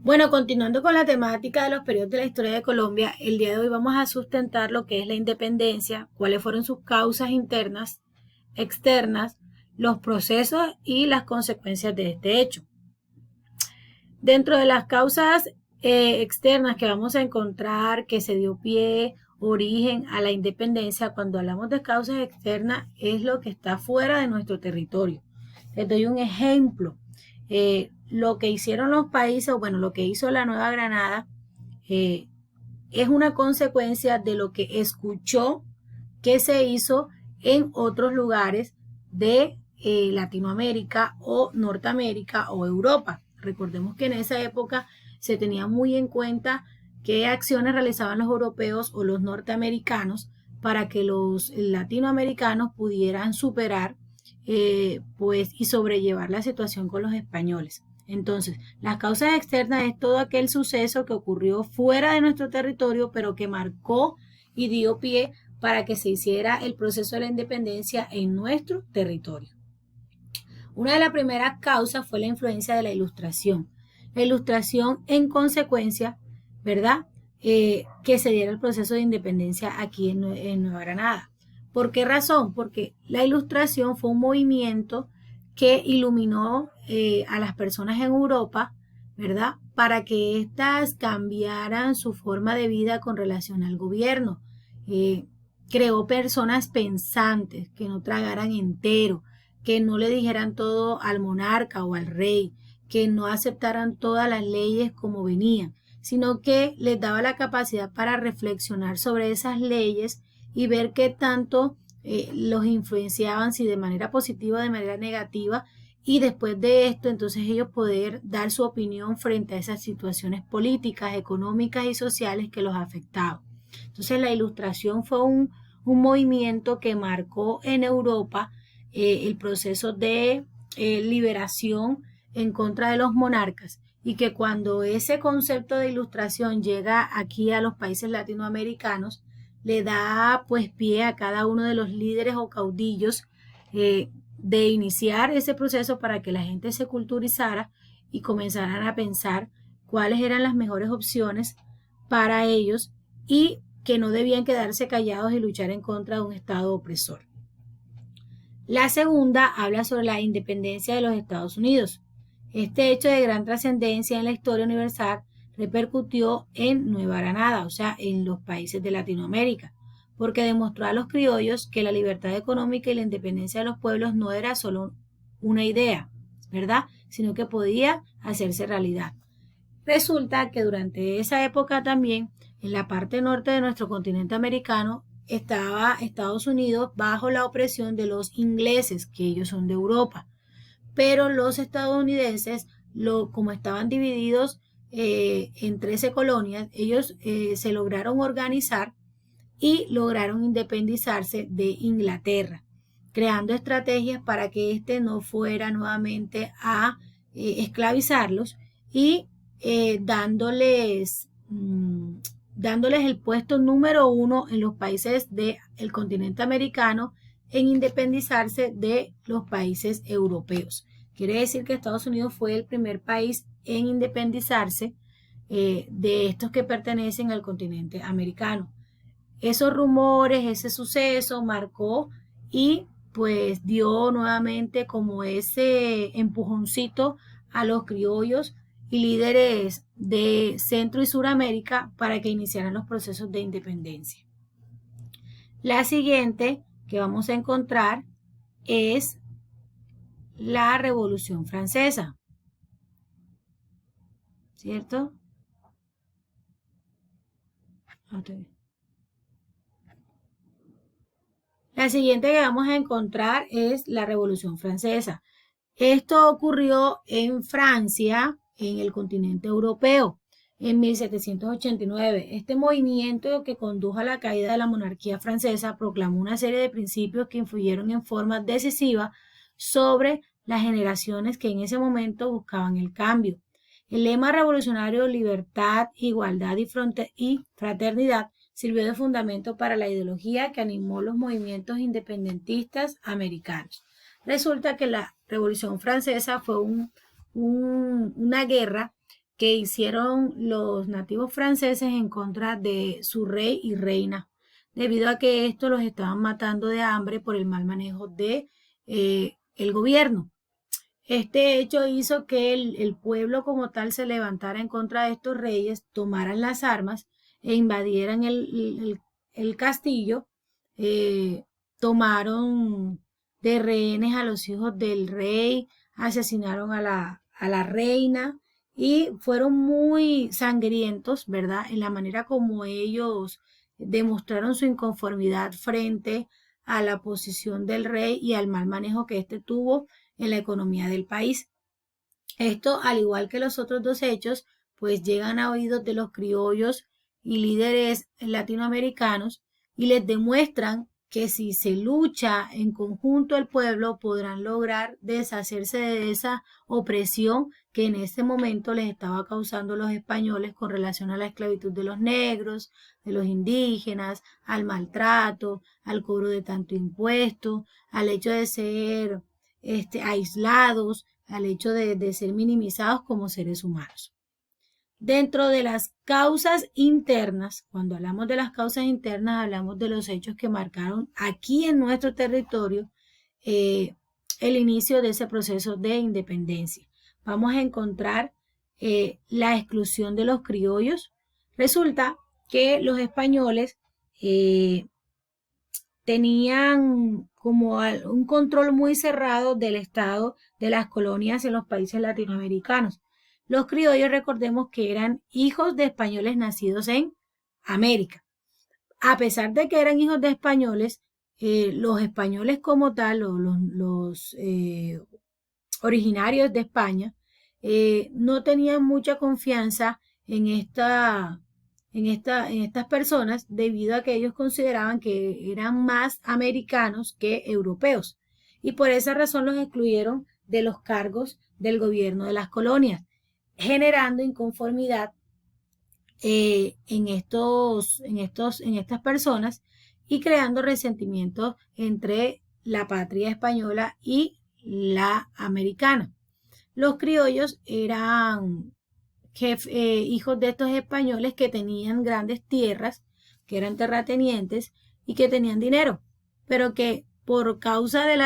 Bueno, continuando con la temática de los periodos de la historia de Colombia, el día de hoy vamos a sustentar lo que es la independencia, cuáles fueron sus causas internas, externas, los procesos y las consecuencias de este hecho. Dentro de las causas externas que vamos a encontrar que se dio pie, origen a la independencia, cuando hablamos de causas externas, es lo que está fuera de nuestro territorio. Les doy un ejemplo. Lo que hicieron los países, bueno, lo que hizo la Nueva Granada, eh, es una consecuencia de lo que escuchó que se hizo en otros lugares de Latinoamérica o Norteamérica o Europa. Recordemos que en esa época se tenía muy en cuenta qué acciones realizaban los europeos o los norteamericanos para que los latinoamericanos pudieran superar pues y sobrellevar la situación con los españoles. Entonces, las causas externas es todo aquel suceso que ocurrió fuera de nuestro territorio, pero que marcó y dio pie para que se hiciera el proceso de la independencia en nuestro territorio. Una de las primeras causas fue la influencia de la Ilustración. La Ilustración, en consecuencia, ¿verdad? Que se diera el proceso de independencia aquí en Nueva Granada. ¿Por qué razón? Porque la Ilustración fue un movimiento que iluminó a las personas en Europa, ¿verdad? Para que éstas cambiaran su forma de vida con relación al gobierno. Creó personas pensantes que no tragaran entero, que no le dijeran todo al monarca o al rey, que no aceptaran todas las leyes como venían, sino que les daba la capacidad para reflexionar sobre esas leyes y ver qué tanto los influenciaban, si de manera positiva o de manera negativa, y después de esto entonces ellos poder dar su opinión frente a esas situaciones políticas, económicas y sociales que los afectaban. Entonces la Ilustración fue un movimiento que marcó en Europa el proceso de liberación en contra de los monarcas, y que cuando ese concepto de ilustración llega aquí a los países latinoamericanos, le da pues pie a cada uno de los líderes o caudillos de iniciar ese proceso para que la gente se culturizara y comenzaran a pensar cuáles eran las mejores opciones para ellos y que no debían quedarse callados y luchar en contra de un Estado opresor. La segunda habla sobre la independencia de los Estados Unidos. Este hecho de gran trascendencia en la historia universal repercutió en Nueva Granada, o sea, en los países de Latinoamérica, porque demostró a los criollos que la libertad económica y la independencia de los pueblos no era solo una idea, ¿verdad? Sino que podía hacerse realidad. Resulta que durante esa época también, en la parte norte de nuestro continente americano, estaba Estados Unidos bajo la opresión de los ingleses, que ellos son de Europa. Pero los estadounidenses, como estaban divididos en 13 colonias, ellos se lograron organizar y lograron independizarse de Inglaterra, creando estrategias para que éste no fuera nuevamente a esclavizarlos y dándoles el puesto número uno en los países del continente americano en independizarse de los países europeos. Quiere decir que Estados Unidos fue el primer país en independizarse de estos que pertenecen al continente americano. Esos rumores, ese suceso marcó y pues dio nuevamente como ese empujoncito a los criollos y líderes de Centro y Suramérica para que iniciaran los procesos de independencia. La siguiente que vamos a encontrar es la Revolución Francesa, ¿cierto? La siguiente que vamos a encontrar es la Revolución Francesa. Esto ocurrió en Francia, en el continente europeo, en 1789. Este movimiento que condujo a la caída de la monarquía francesa proclamó una serie de principios que influyeron en forma decisiva sobre las generaciones que en ese momento buscaban el cambio. El lema revolucionario libertad, igualdad y fraternidad sirvió de fundamento para la ideología que animó los movimientos independentistas americanos. Resulta que la Revolución Francesa fue una guerra que hicieron los nativos franceses en contra de su rey y reina, debido a que estos los estaban matando de hambre por el mal manejo de el gobierno. Este hecho hizo que el pueblo como tal se levantara en contra de estos reyes, tomaran las armas e invadieran el castillo, tomaron de rehenes a los hijos del rey, asesinaron a la reina y fueron muy sangrientos, ¿verdad? En la manera como ellos demostraron su inconformidad frente a la posición del rey y al mal manejo que éste tuvo en la economía del país. Esto, al igual que los otros dos hechos, pues llegan a oídos de los criollos y líderes latinoamericanos y les demuestran que si se lucha en conjunto el pueblo podrán lograr deshacerse de esa opresión que en ese momento les estaba causando los españoles con relación a la esclavitud de los negros, de los indígenas, al maltrato, al cobro de tanto impuesto, al hecho de ser aislados, al hecho de ser minimizados como seres humanos. Dentro de las causas internas, cuando hablamos de las causas internas, hablamos de los hechos que marcaron aquí en nuestro territorio el inicio de ese proceso de independencia. Vamos a encontrar la exclusión de los criollos. Resulta que los españoles tenían como un control muy cerrado del estado de las colonias en los países latinoamericanos. Los criollos, recordemos que eran hijos de españoles nacidos en América. A pesar de que eran hijos de españoles, los españoles como tal, los originarios de España, no tenían mucha confianza en estas personas debido a que ellos consideraban que eran más americanos que europeos y por esa razón los excluyeron de los cargos del gobierno de las colonias, generando inconformidad en estas personas y creando resentimientos entre la patria española y la americana. Los criollos eran hijos de estos españoles que tenían grandes tierras, que eran terratenientes y que tenían dinero, pero que por causa de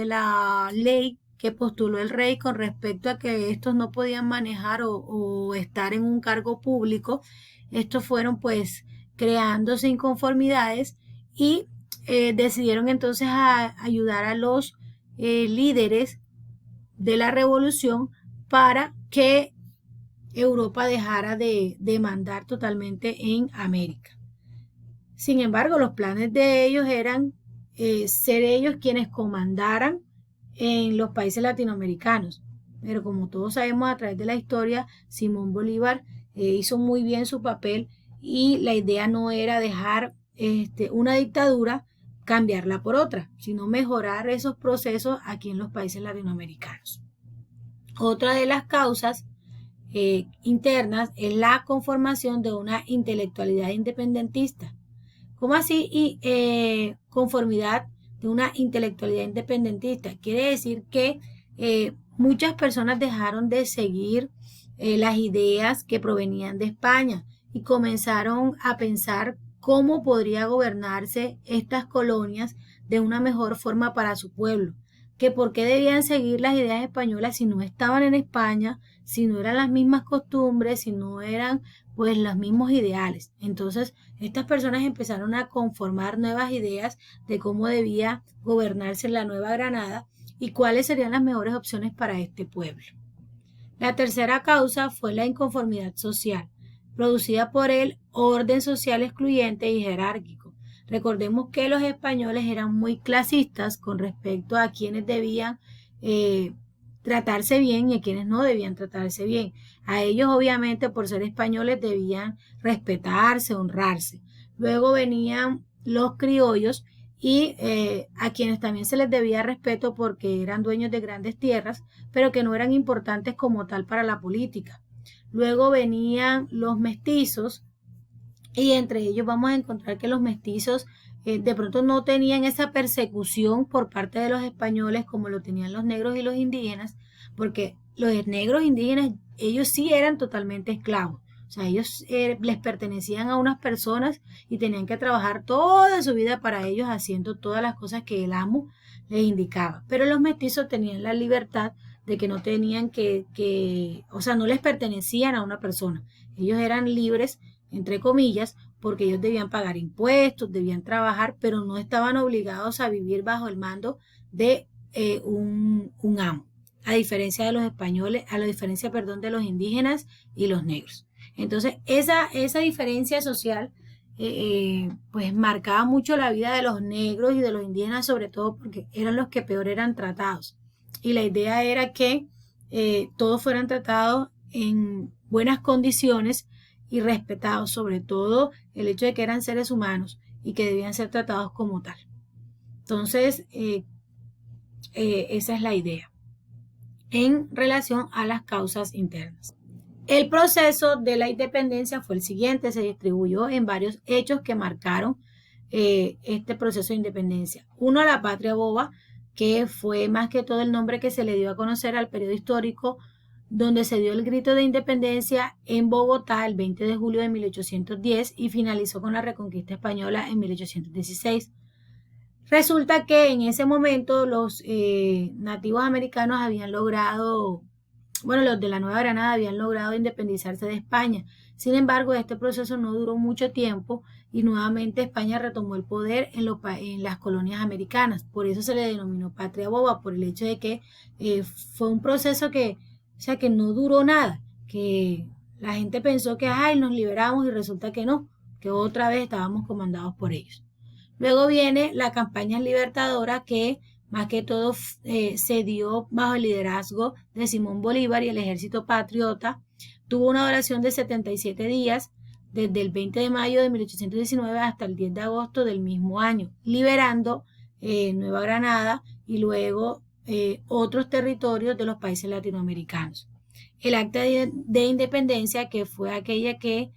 la ley que postuló el rey con respecto a que estos no podían manejar o estar en un cargo público, estos fueron pues creándose inconformidades y decidieron entonces ayudar a los líderes de la revolución para que Europa dejara de mandar totalmente en América. Sin embargo, los planes de ellos eran ser ellos quienes comandaran en los países latinoamericanos. Pero como todos sabemos a través de la historia, Simón Bolívar hizo muy bien su papel y la idea no era dejar una dictadura, cambiarla por otra, sino mejorar esos procesos aquí en los países latinoamericanos. Otra de las causas internas es la conformación de una intelectualidad independentista. ¿Cómo así? Conformidad de una intelectualidad independentista. Quiere decir que muchas personas dejaron de seguir las ideas que provenían de España y comenzaron a pensar cómo podría gobernarse estas colonias de una mejor forma para su pueblo, que por qué debían seguir las ideas españolas si no estaban en España, si no eran las mismas costumbres, si no eran pues los mismos ideales. Entonces estas personas empezaron a conformar nuevas ideas de cómo debía gobernarse la Nueva Granada y cuáles serían las mejores opciones para este pueblo. La tercera causa fue la inconformidad social, producida por el orden social excluyente y jerárquico. Recordemos que los españoles eran muy clasistas con respecto a quienes debían tratarse bien y a quienes no debían tratarse bien. A ellos obviamente por ser españoles debían respetarse, honrarse. Luego venían los criollos y a quienes también se les debía respeto porque eran dueños de grandes tierras, pero que no eran importantes como tal para la política. Luego venían los mestizos y entre ellos vamos a encontrar que los mestizos de pronto no tenían esa persecución por parte de los españoles como lo tenían los negros y los indígenas, porque los negros indígenas ellos sí eran totalmente esclavos. O sea, ellos les pertenecían a unas personas y tenían que trabajar toda su vida para ellos haciendo todas las cosas que el amo les indicaba. Pero los mestizos tenían la libertad de que no tenían o sea, no les pertenecían a una persona. Ellos eran libres, entre comillas, porque ellos debían pagar impuestos, debían trabajar, pero no estaban obligados a vivir bajo el mando de un amo, a diferencia de los españoles, a la diferencia, perdón, de los indígenas y los negros. Entonces, esa diferencia social pues marcaba mucho la vida de los negros y de los indígenas, sobre todo porque eran los que peor eran tratados. Y la idea era que todos fueran tratados en buenas condiciones y respetados, sobre todo el hecho de que eran seres humanos y que debían ser tratados como tal. Entonces, esa es la idea en relación a las causas internas. El proceso de la independencia fue el siguiente, se distribuyó en varios hechos que marcaron este proceso de independencia. Uno, la patria boba, que fue más que todo el nombre que se le dio a conocer al periodo histórico donde se dio el grito de independencia en Bogotá el 20 de julio de 1810 y finalizó con la reconquista española en 1816. Resulta que en ese momento los nativos americanos habían logrado, bueno, los de la Nueva Granada habían logrado independizarse de España. Sin embargo, este proceso no duró mucho tiempo y nuevamente España retomó el poder en las colonias americanas. Por eso se le denominó patria boba, por el hecho de que fue un proceso que, o sea, que no duró nada, que la gente pensó que, ay, nos liberamos y resulta que no, que otra vez estábamos comandados por ellos. Luego viene la campaña libertadora que más que todo se dio bajo el liderazgo de Simón Bolívar y el ejército patriota. Tuvo una duración de 77 días, desde el 20 de mayo de 1819 hasta el 10 de agosto del mismo año, liberando Nueva Granada y luego otros territorios de los países latinoamericanos. El acta de independencia, que fue aquella que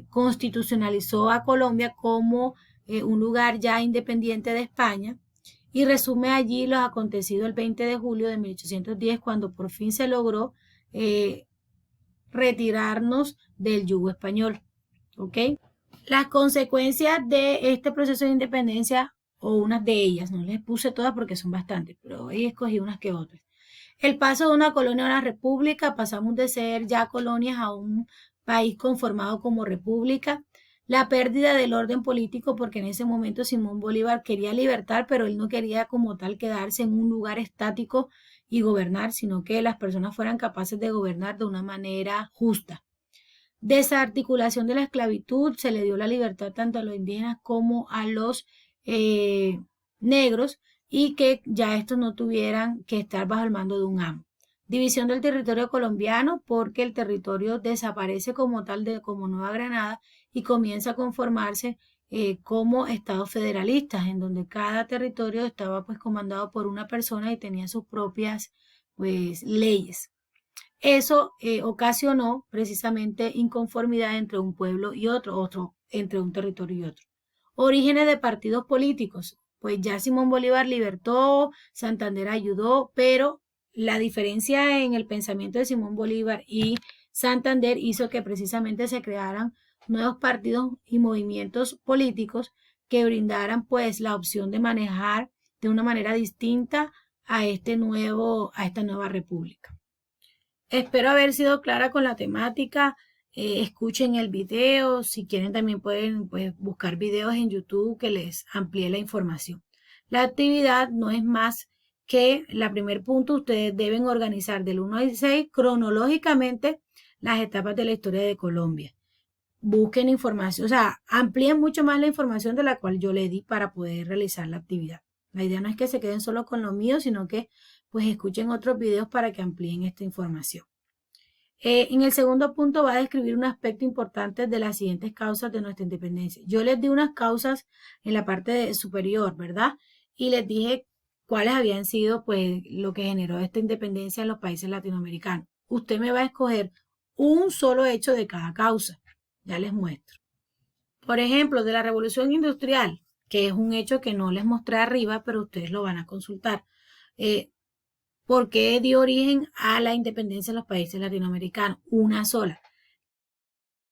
constitucionalizó a Colombia como un lugar ya independiente de España, y resume allí los acontecidos el 20 de julio de 1810, cuando por fin se logró retirarnos del yugo español. ¿Ok? Las consecuencias de este proceso de independencia, o unas de ellas, no les puse todas porque son bastantes, pero ahí escogí unas que otras. El paso de una colonia a una república, pasamos de ser ya colonias a un país conformado como república. La pérdida del orden político, porque en ese momento Simón Bolívar quería libertad, pero él no quería como tal quedarse en un lugar estático y gobernar, sino que las personas fueran capaces de gobernar de una manera justa. Desarticulación de la esclavitud, se le dio la libertad tanto a los indígenas como a los negros, y que ya estos no tuvieran que estar bajo el mando de un amo. División del territorio colombiano, porque el territorio desaparece como tal, como Nueva Granada, y comienza a conformarse como estados federalistas, en donde cada territorio estaba pues comandado por una persona y tenía sus propias pues leyes. Eso ocasionó precisamente inconformidad entre un pueblo y otro entre un territorio y otro. Orígenes de partidos políticos. Pues ya Simón Bolívar libertó, Santander ayudó, pero la diferencia en el pensamiento de Simón Bolívar y Santander hizo que precisamente se crearan nuevos partidos y movimientos políticos que brindaran pues la opción de manejar de una manera distinta a esta nueva república. Espero haber sido clara con la temática. Escuchen el video. Si quieren también pueden pues, buscar videos en YouTube que les amplíe la información. La actividad no es más que la primer punto. Ustedes deben organizar del 1 al 6 cronológicamente las etapas de la historia de Colombia. Busquen información, o sea, amplíen mucho más la información de la cual yo le di para poder realizar la actividad. La idea no es que se queden solo con lo mío, sino que pues escuchen otros videos para que amplíen esta información. En el segundo punto va a describir un aspecto importante de las siguientes causas de nuestra independencia. Yo les di unas causas en la parte superior, ¿verdad? Y les dije cuáles habían sido pues lo que generó esta independencia en los países latinoamericanos. Usted me va a escoger un solo hecho de cada causa. Ya les muestro. Por ejemplo, de la revolución industrial, que es un hecho que no les mostré arriba, pero ustedes lo van a consultar. ¿Por qué dio origen a la independencia de los países latinoamericanos? Una sola,